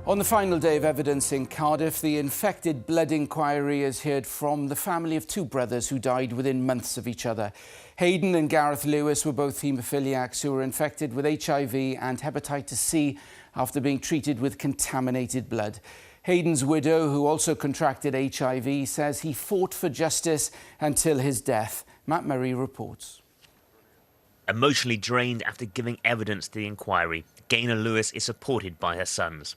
On the final day of evidence in Cardiff, the infected blood inquiry has heard from the family of two brothers who died within months of each other. Haydn and Gareth Lewis were both haemophiliacs who were infected with HIV and hepatitis C after being treated with contaminated blood. Haydn's widow, who also contracted HIV, says he fought for justice until his death. Matt Murray reports. Emotionally drained after giving evidence to the inquiry, Gaynor Lewis is supported by her sons.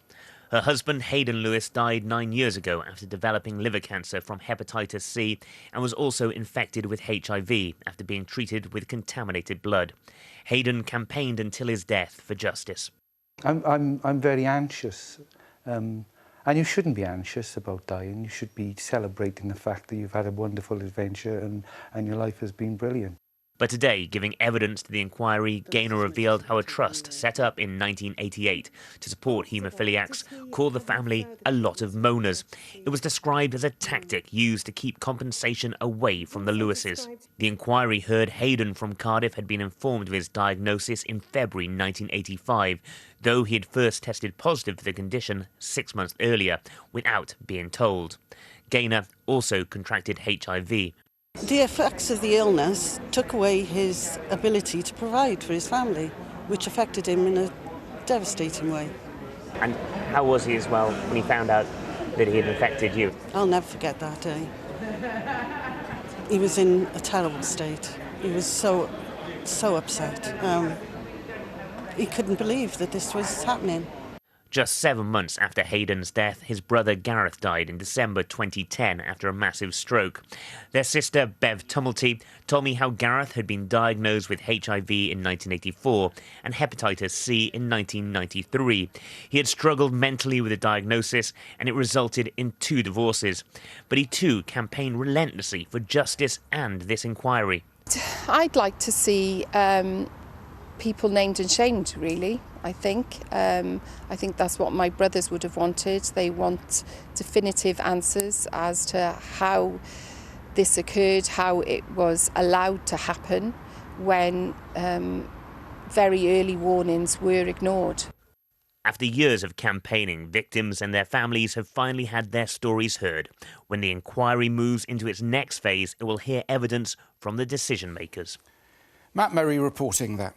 Her husband, Haydn Lewis, died 9 years ago after developing liver cancer from hepatitis C and was also infected with HIV after being treated with contaminated blood. Haydn campaigned until his death for justice. I'm very anxious, and you shouldn't be anxious about dying. You should be celebrating the fact that you've had a wonderful adventure and your life has been brilliant. But today, giving evidence to the inquiry, Gaynor revealed how a trust set up in 1988 to support haemophiliacs called the family a lot of moaners. It was described as a tactic used to keep compensation away from the Lewises. The inquiry heard Haydn from Cardiff had been informed of his diagnosis in February 1985, though he had first tested positive for the condition 6 months earlier without being told. Gaynor also contracted HIV. The effects of the illness took away his ability to provide for his family, which affected him in a devastating way. And how was he as well when he found out that he had infected you? I'll never forget that day. He was in a terrible state. He was so upset. He couldn't believe that this was happening. Just 7 months after Haydn's death, his brother Gareth died in December 2010 after a massive stroke. Their sister, Bev Tumelty, told me how Gareth had been diagnosed with HIV in 1984 and hepatitis C in 1993. He had struggled mentally with the diagnosis and it resulted in 2 divorces. But he too campaigned relentlessly for justice and this inquiry. I'd like to see people named and shamed, really. I think that's what my brothers would have wanted. They want definitive answers as to how this occurred, how it was allowed to happen when very early warnings were ignored. After years of campaigning, victims and their families have finally had their stories heard. When the inquiry moves into its next phase, it will hear evidence from the decision makers. Matt Murray reporting that.